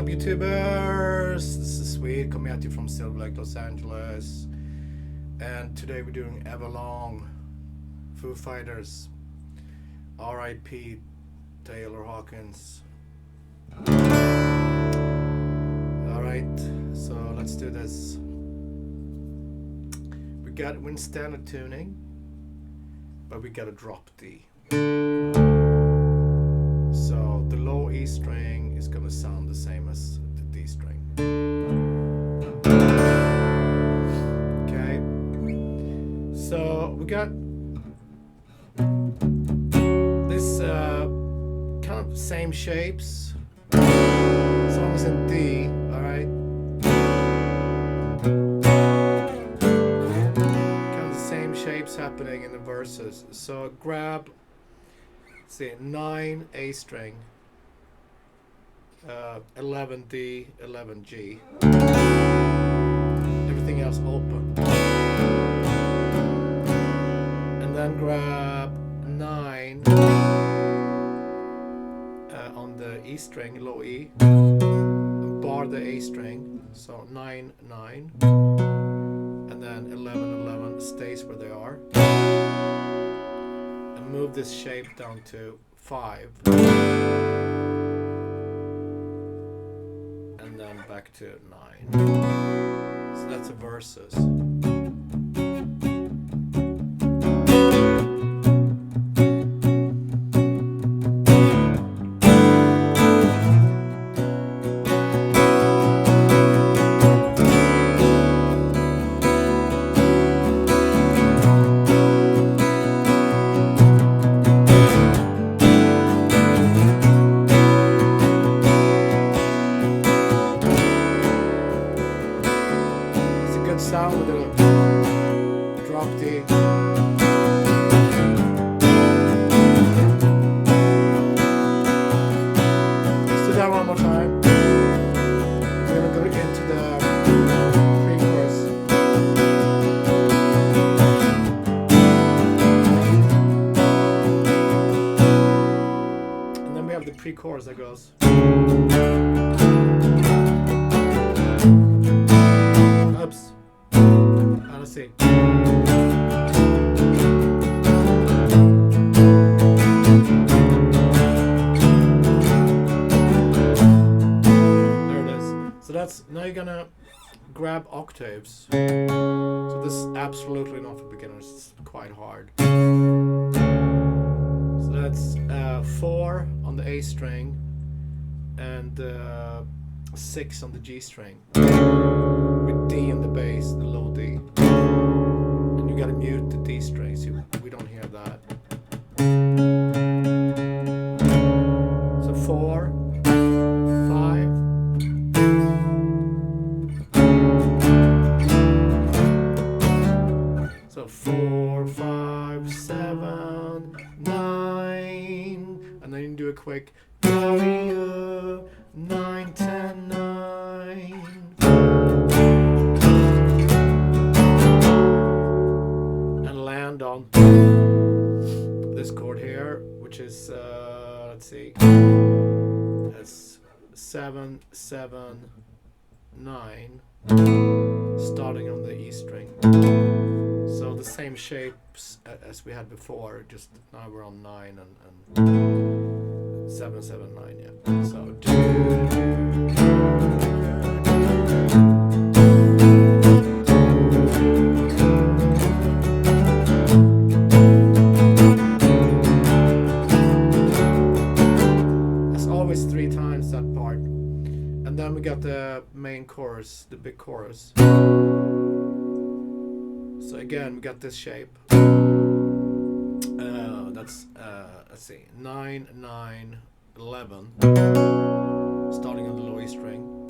up, YouTubers? This is Swede coming at you from Silver Lake, Los Angeles. And today we're doing Everlong, Foo Fighters, R.I.P. Taylor Hawkins. Alright, so let's do this. We're in standard tuning, but we got a drop D. So the low E string is gonna sound the same as the D string. Okay, so we got this kind of same shapes. Song is in D, alright. Kind of the same shapes happening in the verses. So grab, see, 9 A string, 11 D, 11 G. Everything else open. And then grab 9 on the E string, low E, and bar the A string. So 9, 9, and then 11, 11 stays where they are. And move this shape down to 5. And then back to 9. So that's the verses. Sound with a drop D. Let's do that one more time. We're gonna go into the pre-chorus. And then we have the pre-chorus that goes. Oops. Let's see. There it is. So that's, now you're gonna grab octaves. So this is absolutely not for beginners, it's quite hard. So that's 4 on the A string and 6 on the G string. With D in the bass, the low D. And you gotta mute the D string so we don't hear that. So 4, 5. So 4, 5, 7, 9. And then you can do a quick 9, 10, 9. On this chord here, which is let's see, that's 7, 7, 9, starting on the E string. So the same shapes as we had before, just now we're on 9 and 7, 7, 9. Yeah. So and then we got the main chorus, the big chorus. So again, we got this shape. That's let's see, 9, 9, 11, starting on the low E string.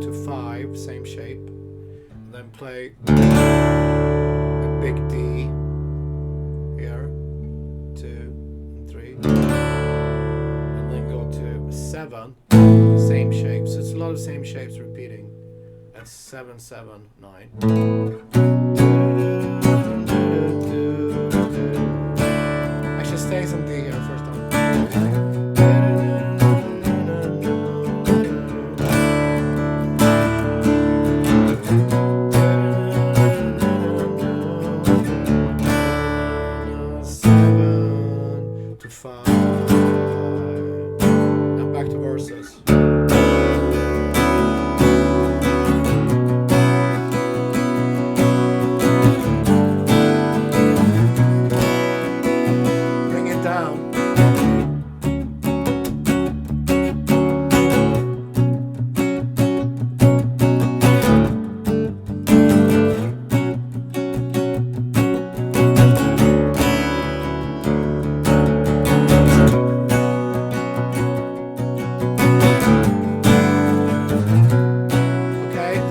To 5, same shape. And then play a big D here, 2 and 3. 7, same shapes. It's a lot of same shapes repeating. That's 7, 7, 9. Actually stays on D here first time. choruses. Bring it down.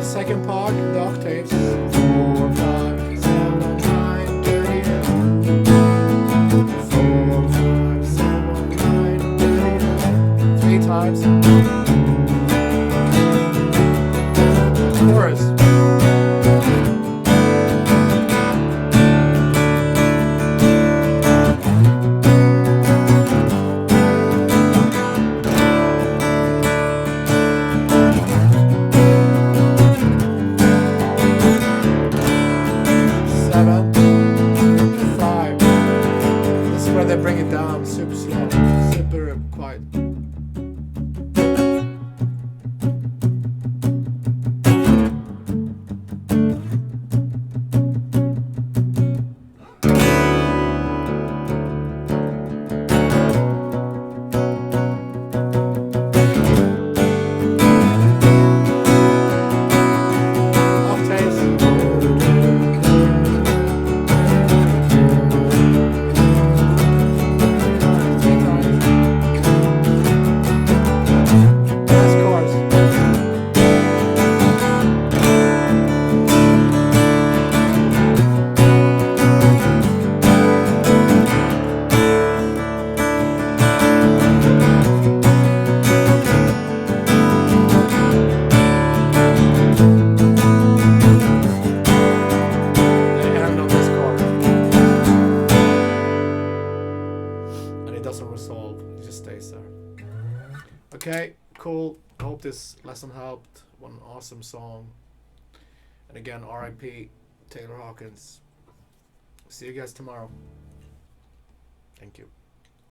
Second part, the octaves. 4, 5, 7, 9, 30. 4, 5, 7, 9, 30. 3 times. Chorus. They bring it down super slow, super quiet. Okay, cool. I hope this lesson helped. What an awesome song. And again, R.I.P. Taylor Hawkins. See you guys tomorrow. Thank you.